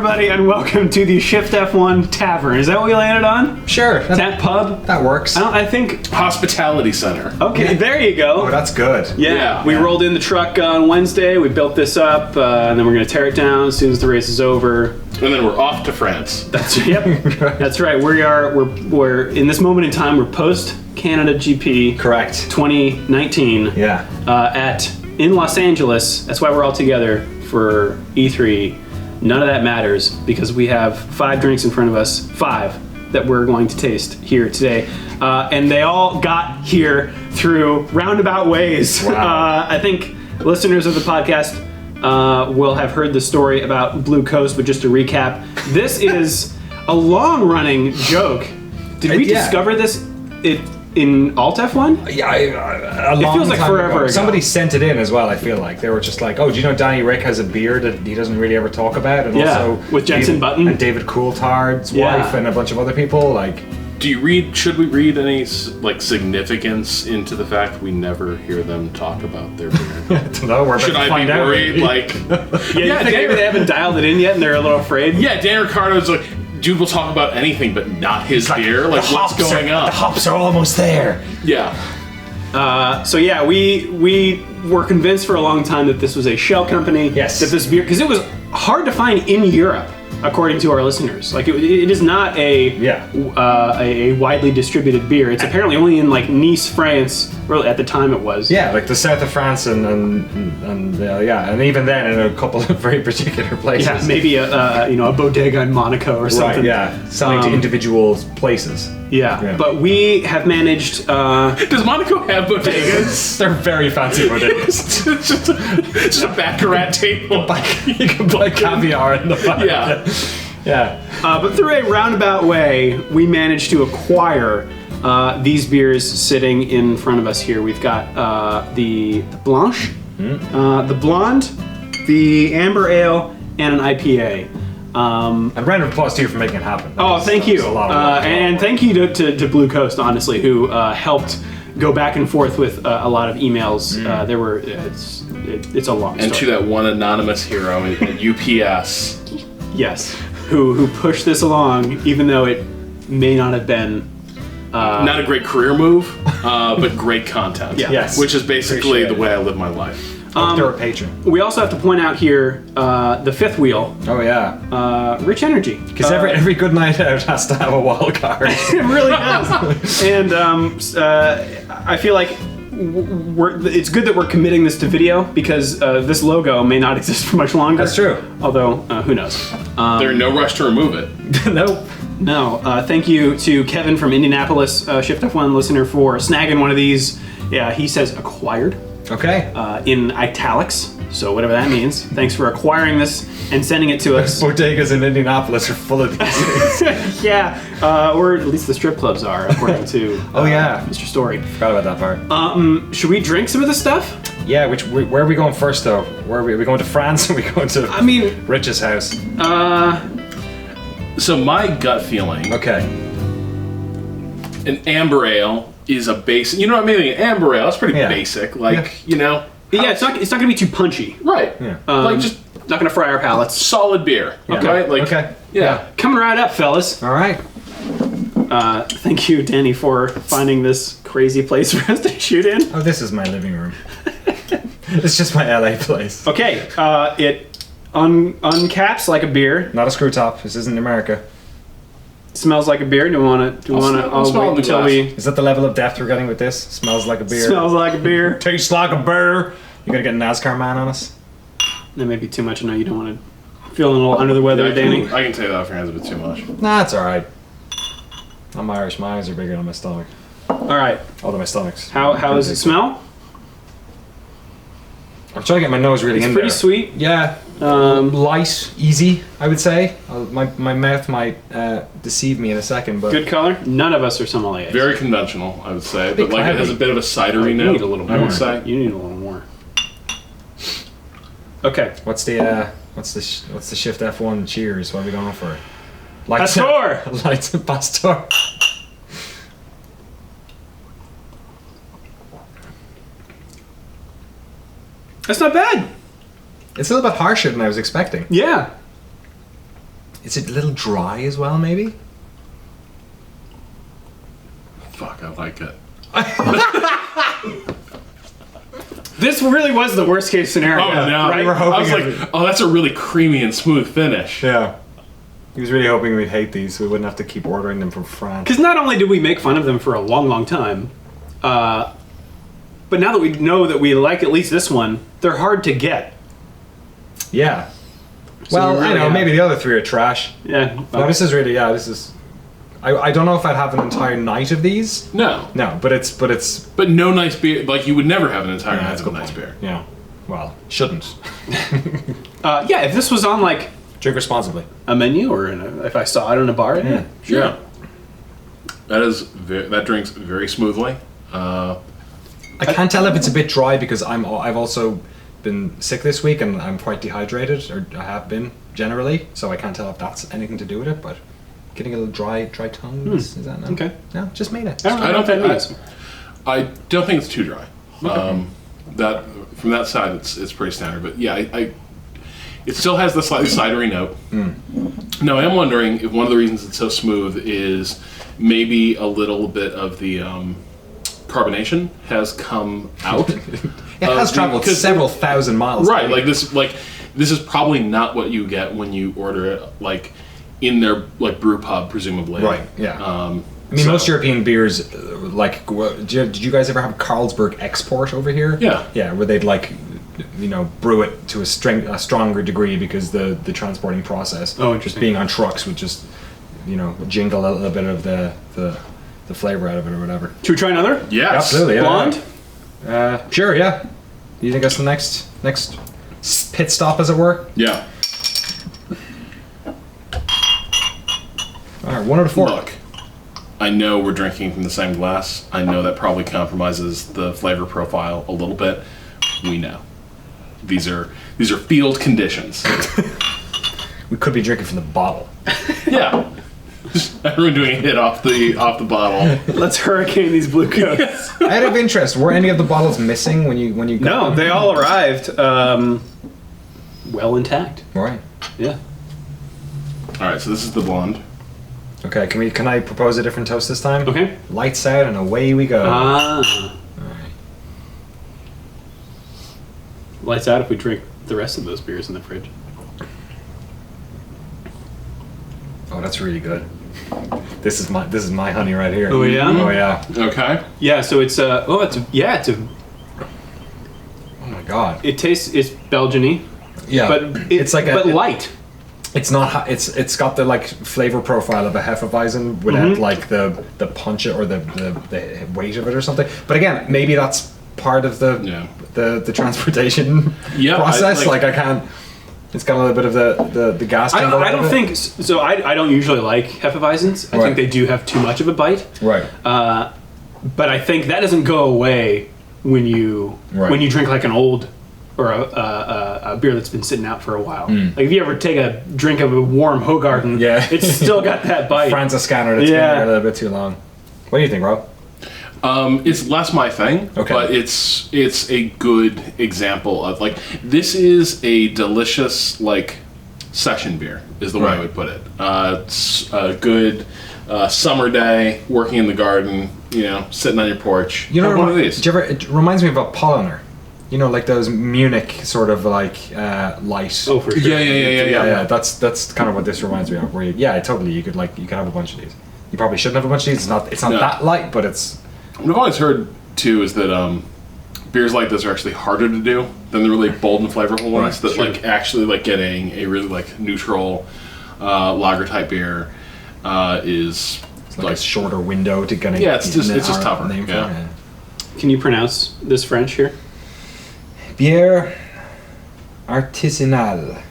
everybody, and welcome to the Shift F1 Tavern. Is that what we landed on? Sure. That pub? That works. I think... Hospitality Center. Okay, there you go. Oh, that's good. Yeah, we rolled in the truck on Wednesday, we built this up, and then we're going to tear it down as soon as the race is over. And then we're off to France. That's right. We're in this moment in time, we're post Canada GP. Correct. 2019. Yeah. In Los Angeles. That's why we're all together for E3. None of that matters because we have 5 drinks in front of us, 5 that we're going to taste here today, and they all got here through roundabout ways. Wow. I think listeners of the podcast will have heard the story about Blue Coast, but just to recap, this is a long-running joke. Did we discover this in Alt F1? Yeah, a long it feels like time forever ago. Somebody sent it in as well, I feel like. They were just like, oh, do you know Danny Rick has a beer that he doesn't really ever talk about? And also with Jensen Button. And David Coulthard's wife and a bunch of other people. Like, should we read any significance into the fact we never hear them talk about their beer? I don't know, should I be worried? Maybe they haven't dialed it in yet and they're a little afraid? Yeah, Dan Ricciardo's like, dude will talk about anything but not his beer. Like, what's going on? The hops are almost there. Yeah. We were convinced for a long time that this was a shell company. Yes. That this beer, because it was hard to find in Europe, according to our listeners. Like, it is not a widely distributed beer. It's apparently only in like Nice, France. Or at the time it was. Yeah, like the south of France and even then in a couple of very particular places. Yeah, maybe a bodega in Monaco or something. Right, yeah, selling to individual places. Yeah, but we have managed... Does Monaco have bodegas? They're very fancy bodegas. it's just a baccarat table. You can buy caviar in the back. Yeah. But through a roundabout way, we managed to acquire these beers sitting in front of us here. We've got the Blanche, the Blonde, the Amber Ale, and an IPA. And round of applause to you for making it happen. Thank you. And thank you to Blue Coast, honestly, who helped go back and forth with a lot of emails. It's a long story. And to that one anonymous hero at UPS. Yes, who pushed this along, even though it may not have been... not a great career move, but great content. Yeah. Yes. Which is basically the way I live my life. They're a patron. We also have to point out here the fifth wheel. Oh yeah. Rich Energy. Because every good night out has to have a wild card. It really does. And I feel like it's good that we're committing this to video because this logo may not exist for much longer. That's true. Although, who knows? They're in no rush to remove it. Nope. No. Thank you to Kevin from Indianapolis, Shift F1 listener, for snagging one of these. Yeah, he says acquired. Okay. In italics, so whatever that means. Thanks for acquiring this and sending it to us. Bodegas in Indianapolis are full of these things. Yeah, or at least the strip clubs are, according to Mr. Story. Forgot about that part. Should we drink some of this stuff? Yeah, where are we going first, though? Are we going to France or are we going to Rich's house? So my gut feeling... Okay. An amber ale is a basic... You know what I mean? An amber ale, that's pretty basic. You know... Yeah, it's not going to be too punchy. Right. Yeah. Just... Not going to fry our palates. Solid beer. Yeah. Right? Okay. Yeah. Coming right up, fellas. All right. Thank you, Danny, for finding this crazy place for us to shoot in. Oh, this is my living room. It's just my LA place. Okay, it uncaps like a beer. Not a screw top. This isn't America. Smells like a beer. Do you want to? I'll wait until we. Is that the level of depth we're getting with this? Smells like a beer. Smells like a beer. Tastes like a beer. You gonna get a NASCAR man on us? That may be too much. I know you don't want to feel a little under the weather, Danny. I can tell you that off your hands a bit too much. Nah, it's all right. I'm Irish. My eyes are bigger than my stomach. All right. Although my stomach's. How does it smell? I'm trying to get my nose really in there. It's pretty sweet. Yeah. Light, easy, I would say. My mouth might deceive me in a second, but... Good color? None of us are sommeliers. Very conventional, I would say. But like it has a bit of a cidery note. You need a little more. I would say. You need a little more. Okay. What's the Shift F1 cheers? What are we going for? Pastor! Lights and Pastor. That's not bad. It's a little bit harsher than I was expecting. Yeah. Is it a little dry as well, maybe? Fuck, I like it. This really was the worst case scenario. Oh no! We were hoping I was like, oh, that's a really creamy and smooth finish. Yeah. He was really hoping we'd hate these, so we wouldn't have to keep ordering them from France. Because not only did we make fun of them for a long, long time, but now that we know that we like at least this one, they're hard to get. Yeah. So Well, we really I know, have- maybe the other three are trash. Yeah. No, this is really, this is... I don't know if I'd have an entire night of these. No, No, but it's... but no nice beer. Like you would never have an entire Yeah, night that's of a a good nice point. beer. Yeah. Well, shouldn't. Yeah, if this was on like Drink responsibly. a menu or if I saw it in a bar, yeah, sure. Yeah. That drinks very smoothly. I can't tell if it's a bit dry because I've also been sick this week and I'm quite dehydrated, or I have been generally, so I can't tell if that's anything to do with it. But getting a little dry tongue is that no? Okay. No, just made it. I don't know what that means. I don't think it's too dry. That from that side, it's pretty standard. But yeah, it still has the slightly cidery note. Now I am wondering if one of the reasons it's so smooth is maybe a little bit of the carbonation has come out. It has traveled several thousand miles. Right, this is probably not what you get when you order it like in their like brew pub, presumably. Right. Yeah. I mean, most European beers, did you guys ever have Carlsberg Export over here? Yeah. Yeah, where they'd brew it to a stronger degree because the transporting process, Oh, just interesting. being on trucks would just, jingle a little bit of the flavor out of it or whatever. Should we try another? Yes. Absolutely. Yeah. Blonde? Sure. Yeah. Do you think that's the next pit stop, as it were? Yeah. All right, 1 out of 4. Look, I know we're drinking from the same glass. I know that probably compromises the flavor profile a little bit. We know. These are field conditions. We could be drinking from the bottle. Yeah. Everyone doing a hit off the bottle. Let's hurricane these blue coats. Out of interest, were any of the bottles missing when you got No, them? they all arrived well intact. Right. Yeah. All right, so this is the blonde. Okay, can I propose a different toast this time? Okay. Lights out and away we go. Ah. Alright. Lights out if we drink the rest of those beers in the fridge. Oh, that's really good. This is my honey right here. Oh, yeah? Oh yeah. Okay. Yeah, so it's oh my god. it's Belgian-y, Yeah. but it's like but light. It's not. It's got the flavor profile of a Hefeweizen without the punch or the weight of it or something. But again, maybe that's part of the transportation process. I can't. It's got a little bit of the gas. I don't think so. I don't usually like Hefeweizens. I think they do have too much of a bite. Right. But I think that doesn't go away when you drink like an old or a beer that's been sitting out for a while. Like if you ever take a drink of a warm Hogarden, it's still got that bite. Franziskaner that's been there a little bit too long. What do you think, Rob? It's less my thing, okay. But it's a good example of this is a delicious session beer is the way I would put it. It's a good summer day, working in the garden, sitting on your porch. One of these. It reminds me of a Polliner. Like those Munich sort of light. Oh, for sure. Yeah. That's kind of what this reminds me of. Where totally you could have a bunch of these. You probably shouldn't have a bunch of these. It's not that light, but it's. What I've always heard too is that beers like this are actually harder to do than the really bold and flavorful ones. That actually getting a really neutral lager type beer is it's a shorter window to kind of. Yeah, it's just tougher. Yeah. Can you pronounce this French here? Bière artisanale,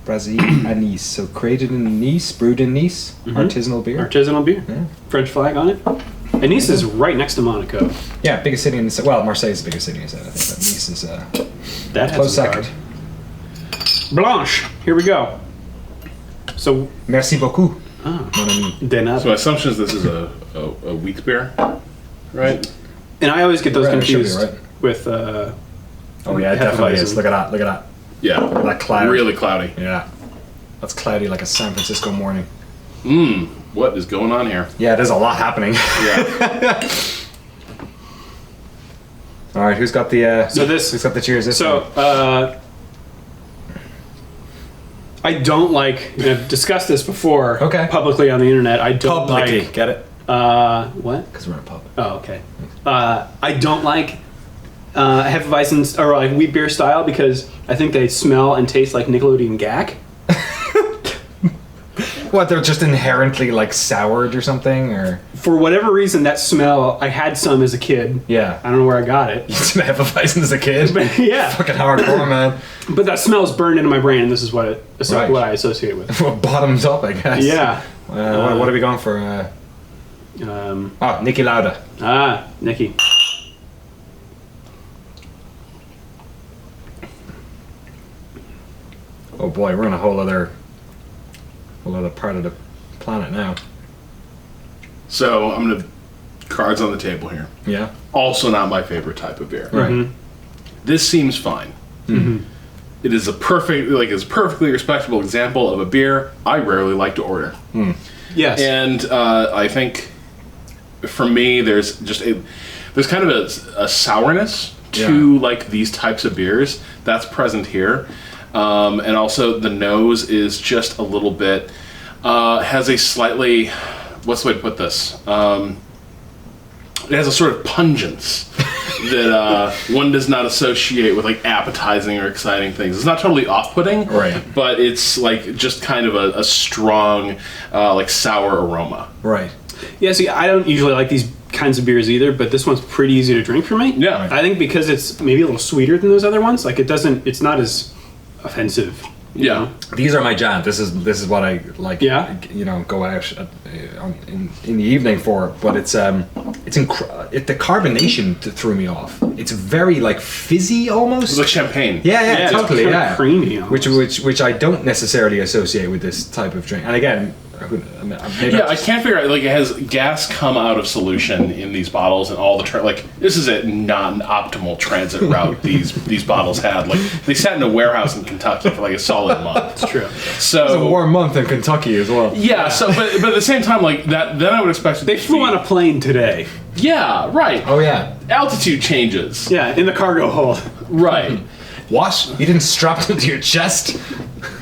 Brazil à Nice. So created in Nice, brewed in Nice, artisanal beer. Artisanal beer. Yeah. French flag on it. And Nice is right next to Monaco. Yeah, biggest city in the well, Marseille is the biggest city in the I think. But Nice is that close second. Blanche. Here we go. So. Merci beaucoup. Oh. Mon ami. De nada. So my assumption is this is a wheat beer, right? And I always get those confused right. with. Oh yeah, it definitely is. Look at that. Yeah. Look at that cloud. Really cloudy. Yeah. That's cloudy like a San Francisco morning. What is going on here? Yeah, there's a lot happening. Yeah. All right, who's got the who's got the cheers this time? I don't like, and I've discussed this before publicly on the internet. I don't Publicly, like. get it? What? Because we're in a pub. Oh, okay. I don't like Hefeweizen or like wheat beer style because I think they smell and taste like Nickelodeon Gak. What, they're just inherently like soured or something, or? For whatever reason, that smell, I had some as a kid. Yeah. I don't know where I got it. You used to have Hefeweizen as a kid? Yeah. Fucking hardcore, man. But that smell's burned into my brain, and this is what what I associate with. Well, bottoms up, I guess. Yeah. What are we going for? Niki Lauda. Nikki. Oh boy, we're in a whole other part of the planet now. So I'm gonna cards on the table here. Yeah. Also not my favorite type of beer. Right. Mm-hmm. This seems fine. Mm-hmm. It is it's a perfectly respectable example of a beer I rarely like to order. Yes. And I think for me, there's kind of a sourness to like these types of beers that's present here. And also the nose is just a little bit, has a slightly, what's the way to put this? It has a sort of pungence that one does not associate with like appetizing or exciting things. It's not totally off-putting, right? But it's like just kind of a strong, like sour aroma. Right. Yeah, see, I don't usually like these kinds of beers either, but this one's pretty easy to drink for me. Yeah. I think because it's maybe a little sweeter than those other ones, like it's not as offensive. You know? These are my jam. This is what I like. Yeah. Go out in the evening for. But the carbonation threw me off. It's very like fizzy almost. It's like champagne. Yeah, totally. It's kind Yeah, of creamy. Almost. Which I don't necessarily associate with this type of drink. And again, I can't figure out, like, it has gas come out of solution in these bottles and all the like this is a non-optimal transit route these bottles had. Like, they sat in a warehouse in Kentucky for like a solid month. It's true. So it's a warm month in Kentucky as well. Yeah. So but at the same time, like that, then I would expect they flew on a plane today. Yeah, right. Oh yeah. Altitude changes. Yeah, in the cargo hold. Right. What? You didn't strap it to your chest?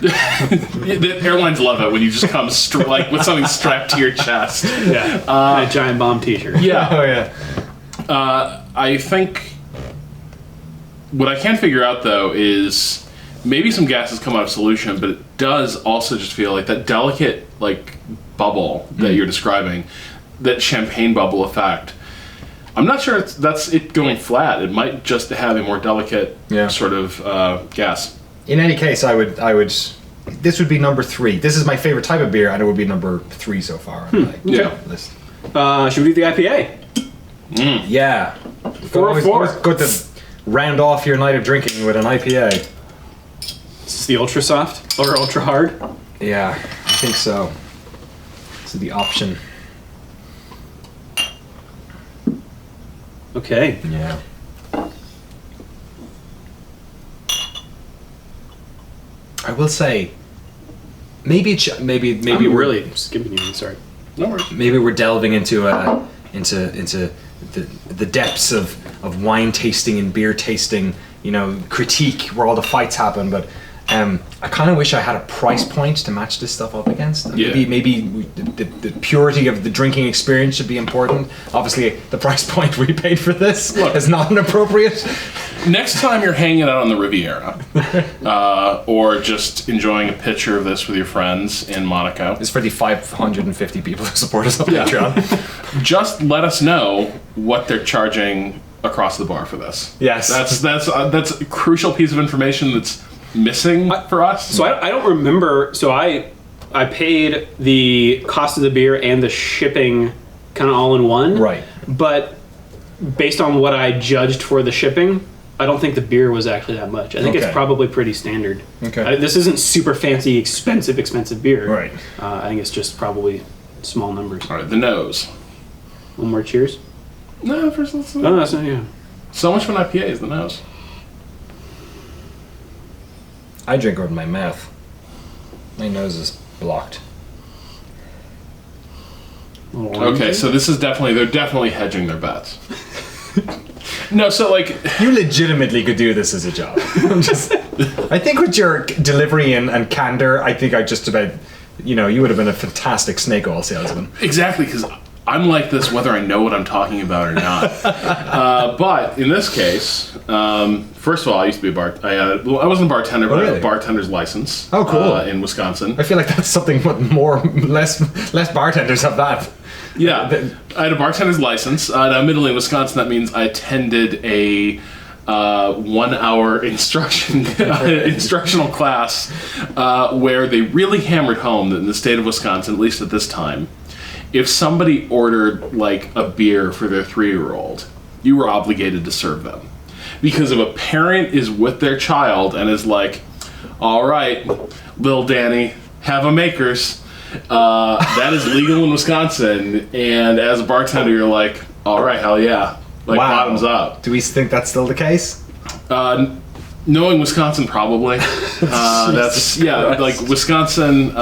The airlines love it when you just come like with something strapped to your chest. Yeah. And a giant bomb T-shirt. Yeah. Oh yeah. I think what I can figure out though is maybe some gases come out of solution, but it does also just feel like that delicate like bubble that you're describing, that champagne bubble effect. I'm not sure that's it going flat. It might just have a more delicate sort of gas. In any case, I would. This would be number 3. This is my favorite type of beer, and it would be number 3 so far on my list. Should we do the IPA? Yeah. 404. Always good to round off your night of drinking with an IPA. Is this the ultra soft or ultra hard? Yeah, I think so. This is the option. Okay. Yeah. I will say, maybe I'm we're really skipping you. Sorry. No worries. maybe we're delving into the depths of wine tasting and beer tasting, critique where all the fights happen. But I kind of wish I had a price point to match this stuff up against. Yeah. Maybe the purity of the drinking experience should be important. Obviously, the price point we paid for this is not inappropriate. Next time you're hanging out on the Riviera, or just enjoying a picture of this with your friends in Monaco, It's for the 550 people who support us on Patreon. just let us know what they're charging across the bar for this. Yes. That's a crucial piece of information that's missing for us. So I don't remember. So I paid the cost of the beer and the shipping kind of all in one. Right. But based on what I judged for the shipping, I don't think the beer was actually that much. I think it's probably pretty standard. Okay. This isn't super fancy, expensive beer. Right. I think it's just probably small numbers. All right, the nose. One more cheers. No, first let's. Oh, that's not, yeah. So much for an IPA is the nose. I drink out of my mouth. My nose is blocked. Okay, so this is they're definitely hedging their bets. No, so like You legitimately could do this as a job. I think with your delivery and candor, I think I just about, you would have been a fantastic snake oil salesman. exactly because I'm like this whether I know what I'm talking about or not. But in this case, first of all, I used to be I wasn't a bartender, but I had a bartender's license. Oh, cool. In Wisconsin. I feel like that's something less bartenders have that. Yeah, I had a bartender's license. Now, admittedly, in Wisconsin, that means I attended a 1 hour instructional class where they really hammered home that in the state of Wisconsin, at least at this time, if somebody ordered like a beer for their 3-year-old, you were obligated to serve them. Because if a parent is with their child and is like, all right, little Danny, have a Makers, that is legal in Wisconsin. And as a bartender, you're like, all right, hell yeah. Like, Wow. bottoms up. Do we think that's still the case? Knowing Wisconsin, probably. That's, like Wisconsin,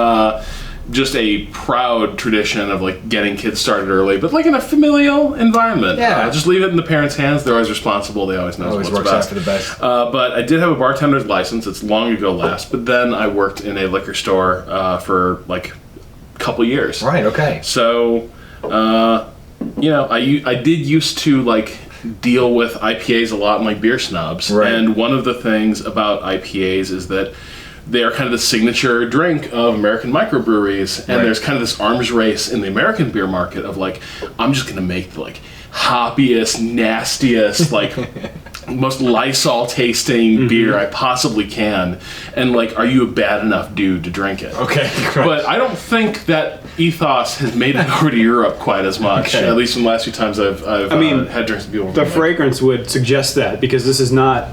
just a proud tradition of like getting kids started early, but like in a familial environment. Yeah. Just leave it in the parents' hands. They're always responsible. They always know Always what's works best. out for the best. But I did have a bartender's license. It's long ago last, but then I worked in a liquor store for like a couple years. Right, okay. So, I did used to like deal with IPAs a lot in like beer snubs. Right. And one of the things about IPAs is that they are kind of the signature drink of American microbreweries, and Right. there's kind of this arms race in the American beer market of like, I'm just gonna make the like hoppiest, nastiest, like most Lysol tasting beer I possibly can, and like, are you a bad enough dude to drink it? Okay, But I don't think that ethos has made it over to Europe quite as much. Okay. At least in the last few times I've had drinks with people. The fragrance would suggest that, because this is not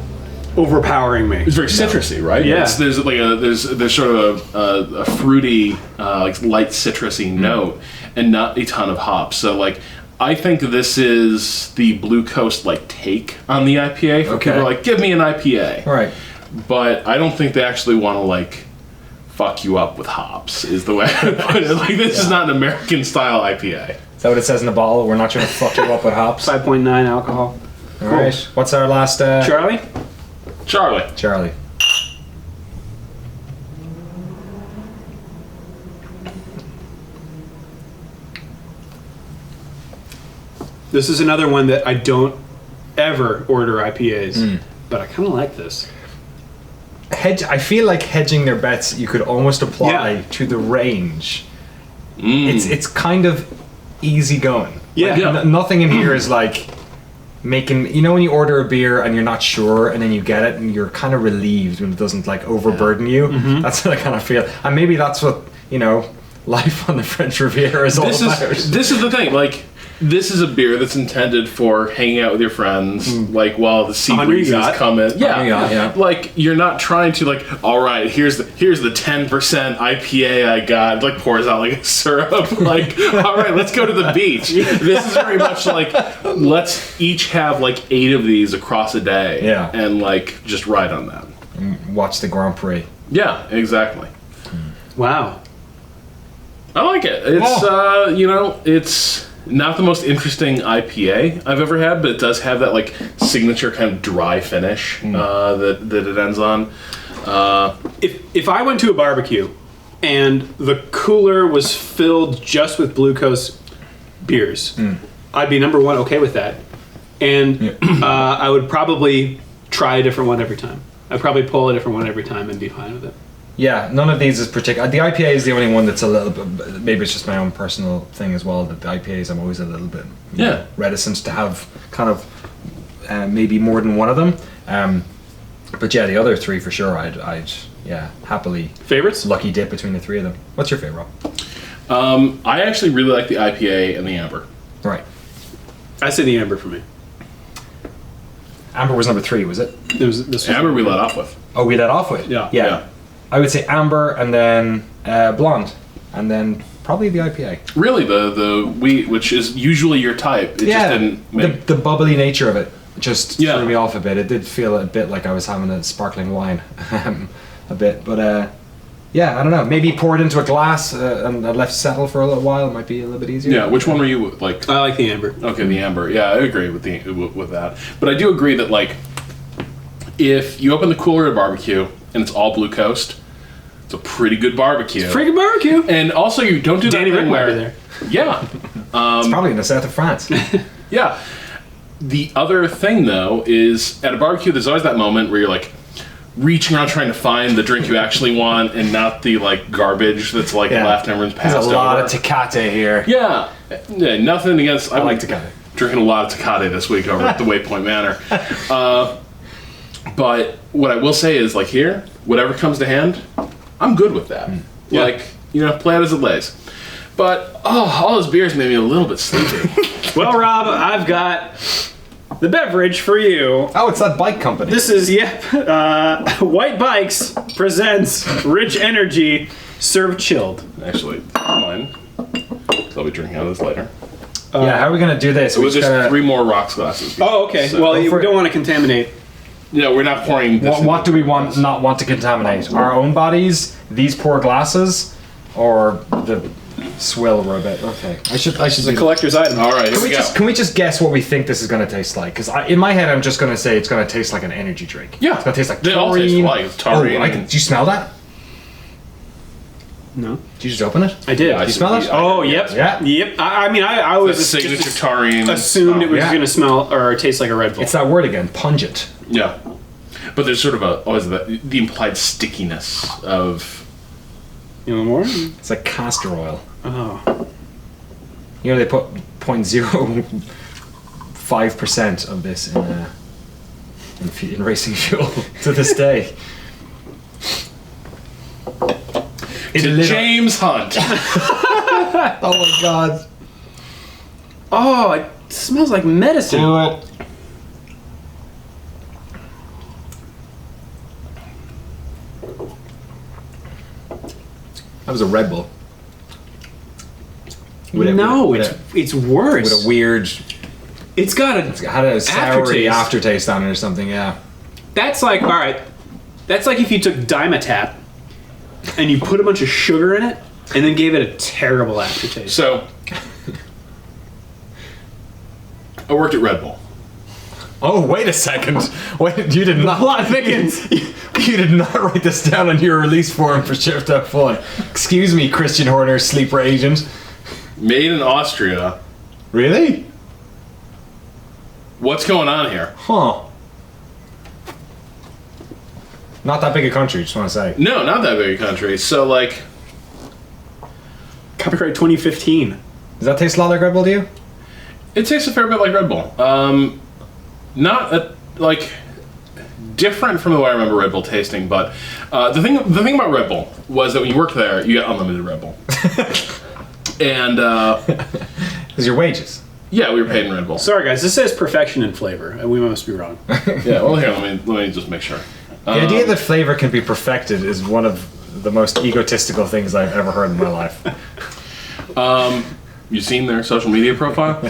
overpowering me. It's very citrusy, right? Yeah. There's like there's sort of a fruity, like light citrusy note, and not a ton of hops. So like, I think this is the Blue Coast like take on the IPA. For people who are like, give me an IPA. All right. But I don't think they actually want to like fuck you up with hops. Is the way I put it. Like, this is not an American style IPA. Is that what it says in the bottle? We're not trying to fuck you up with hops? 5.9 alcohol. All right. What's our last... Charlie? Charlie. This is another one that I don't ever order IPAs, but I kind of like this. I feel like hedging their bets you could almost apply to the range. It's kind of easy going. Yeah. Like, nothing in here is like making, when you order a beer and you're not sure and then you get it and you're kind of relieved when it doesn't like overburden you. That's what I kind of feel. And maybe that's what, life on the French Riviera is all about. This is the thing, like, this is a beer that's intended for hanging out with your friends, like while the sea breezes come in. Yeah. Like, you're not trying to like, all right, here's the 10% IPA I got. Like, pours out like a syrup. Like, all right, let's go to the beach. This is very much like, let's each have like 8 of these across a day. Yeah. And like just ride on that. Watch the Grand Prix. Yeah, exactly. Wow. I like it. It's it's not the most interesting IPA I've ever had, but it does have that like signature kind of dry finish that it ends on. If I went to a barbecue and the cooler was filled just with Blue Coast beers, I'd be number one okay with that, and I would probably try a different one every time. I'd probably pull a different one every time and be fine with it. Yeah, none of these is particular. The IPA is the only one that's a little bit. Maybe it's just my own personal thing as well. That the IPAs, I'm always a little bit reticent to have kind of maybe more than one of them. But yeah, the other 3 for sure. I'd happily Favorites? lucky dip between the 3 of them. What's your favorite, Rob? I actually really like the IPA and the amber. Right. I say the amber for me. Amber was number 3, was it? This was Amber we let off with. Oh, we let off with. Yeah. I would say amber and then blonde, and then probably the IPA. Really, the wheat, which is usually your type, it just didn't make... the bubbly nature of it just threw me off a bit. It did feel a bit like I was having a sparkling wine, a bit. But Yeah, I don't know. Maybe pour it into a glass and left settle for a little while. It might be a little bit easier. Yeah, which one were you like? I like the amber. Okay, the amber. Yeah, I agree with that. But I do agree that like, if you open the cooler at a barbecue and it's all Blue Coast, it's a pretty good barbecue. Freaking barbecue. And also, you don't do that Danny thing Rick might where be there. yeah, It's probably in the south of France. yeah. The other thing though is at a barbecue, there's always that moment where you're like reaching around trying to find the drink you actually want and not the like garbage that's like left and everyone's passed There's a lot over. of Tecate here. Yeah, nothing against. I like Tecate. Drinking a lot of Tecate this week over at the Waypoint Manor. But what I will say is, like here, whatever comes to hand, I'm good with that. Yeah. Like, play it as it lays. But, all those beers made me a little bit sleepy. Well, Rob, I've got the beverage for you. Oh, it's that bike company. This is, White Bikes presents Rich Energy served chilled. Actually, mine. I'll be drinking out of this later. Yeah, how are we going to do this? It was just 3 more rocks glasses. Oh, okay. So- Well, we don't want to contaminate. Yeah, we're not pouring this. What do we not want to contaminate? Our own bodies, these poor glasses, or the swill robot? Okay, I should. It's a collector's item. All right, here Can we we, go. can we just guess what we think this is going to taste like? Because in my head, I'm just going to say it's going to taste like an energy drink. Yeah. It's going to taste like They taurine. all taste alike. It's taurine. Do you smell that? No. Did you just open it? I did. Yeah, I you smell it? Oh, yep. Yeah. Yep. I The was signature just taurine. assumed it was Yeah. going to smell or taste like a Red Bull. It's that word again, pungent. Yeah. But there's sort of the implied stickiness of. You want more? It's like castor oil. Oh. They put 0.05% of this in racing fuel to this day. James Hunt. Oh my god. Oh, it smells like medicine. Do it. That was a Red Bull. It's worse. With a weird, It's got a. had a sour Aftertaste. aftertaste on it or something, yeah. That's like, all right. That's like if you took Dimetap and you put a bunch of sugar in it and then gave it a terrible aftertaste. So, I worked at Red Bull. Oh, wait a second. Wait, you did not. Plot thickens. You did not write this down on your release form for Shift Up Fun. Excuse me, Christian Horner, sleeper agent. Made in Austria. Really? What's going on here? Huh. Not that big a country, just want to say. No, not that big a country. So, like, Copyright 2015. Does that taste a lot like Red Bull to you? it tastes a fair bit like Red Bull. Not different from the way I remember Red Bull tasting, but the thing about Red Bull was that when you worked there, you got unlimited Red Bull. And Because your wages. yeah, we were paid in Red Bull. Sorry, guys. This says perfection in flavor. We must be wrong. Yeah, well, here, let me just make sure. The idea that flavor can be perfected is one of the most egotistical things I've ever heard in my life. You've seen their social media profile.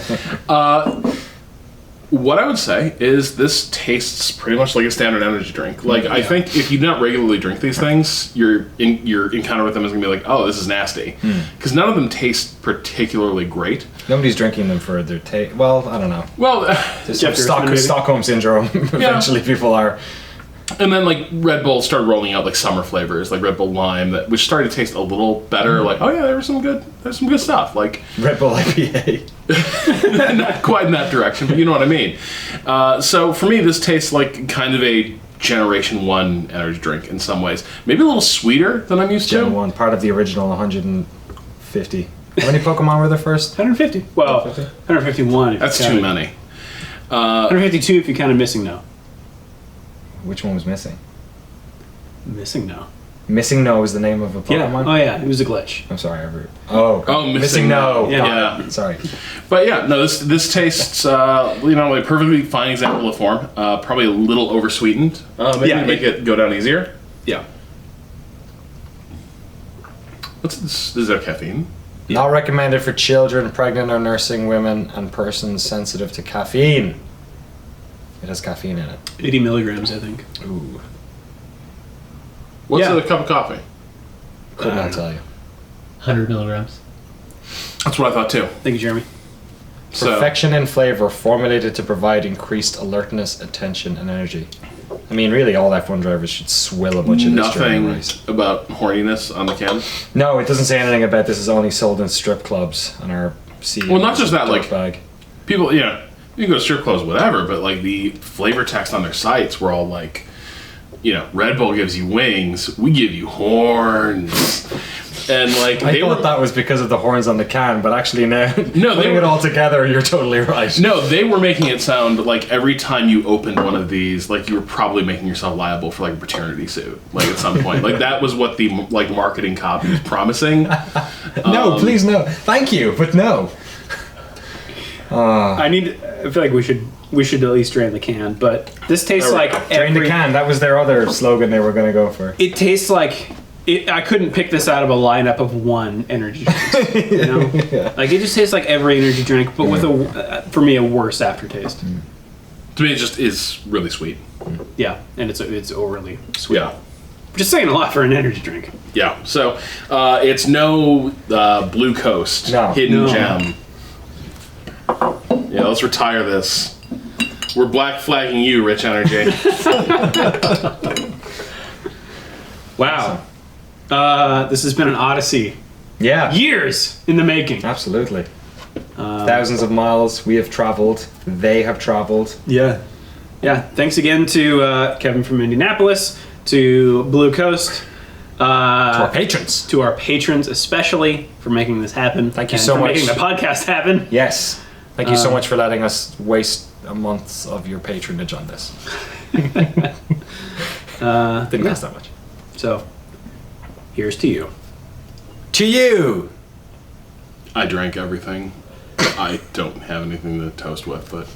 What I would say is this tastes pretty much like a standard energy drink. Like, I think if you don't regularly drink these things, your encounter with them is gonna be like, oh, this is nasty, because none of them taste particularly great. Nobody's drinking them for their taste. Well, I don't know. Well, There's Jeff some Gerstmann, maybe? Stockholm syndrome. Eventually, people are. and then like Red Bull started rolling out like summer flavors, like Red Bull Lime, which started to taste a little better. Like, oh yeah, there's some good stuff. Like, Red Bull IPA. not quite in that direction, but you know what I mean. So for me, this tastes like kind of a Generation 1 energy drink in some ways. Maybe a little sweeter than I'm used Gen to. 1, part of the original 150. How many Pokemon were there first? 150. Well, 150? 151. If That's you too count many. it. 152 if you count a missing no. Which one was missing? Missing no. Missing No is the name of a Yeah. Pokemon? Oh yeah, it was a glitch. I'm sorry, Oh, Missing No. No. Yeah. Got it. Yeah. Sorry. But yeah, no, this tastes, like a perfectly fine example of form. Probably a little over-sweetened. Maybe Yeah, to make it go down easier. Yeah. What's this? Is there caffeine? Not recommended for children, pregnant or nursing women, and persons sensitive to caffeine. It has caffeine in it. 80 milligrams, I think. Ooh. What's Yeah. a cup of coffee? Could not tell you. 100 milligrams. That's what I thought too. Thank you, Jeremy. So, Perfection in flavor, formulated to provide increased alertness, attention, and energy. I mean, really, all F1 drivers should swill a bunch of this during nothing a race. about horniness on the can. No, it doesn't say anything about this is only sold in strip clubs and our Well, not just that, like bag. people, you can go to strip clubs, whatever, but like the flavor text on their sites were all like, Red Bull gives you wings, we give you horns, and like I thought that was because of the horns on the can, but actually now, No, they putting were- it all together, you're totally right. No, they were making it sound like every time you opened one of these, like you were probably making yourself liable for like a paternity suit, like at some point. Like that was what the like marketing copy was promising. No, please no. Thank you, but no. I feel like we should at least drain the can, but this tastes like Drain the can. That was their other slogan they were going to go for. It tastes like I couldn't pick this out of a lineup of one energy drink. Like it just tastes like every energy drink, but with for me a worse aftertaste. To me, it just is really sweet. Yeah, and it's overly sweet. Yeah. Just saying a lot for an energy drink. Yeah. So it's no Blue Coast hidden gem. Yeah, let's retire this. We're black flagging you, Rich Energy. Wow. This has been an odyssey. Yeah. Years in the making. Absolutely. Thousands of miles we have traveled. They have traveled. Yeah. Yeah. Thanks again to Kevin from Indianapolis, to Blue Coast, To our patrons. to our patrons especially for making this happen. Thank you and so for much. making the podcast happen. Yes. Thank you so much for letting us waste a month of your patronage on this. Didn't cost that much. So, here's to you. To you! I drank everything. I don't have anything to toast with, but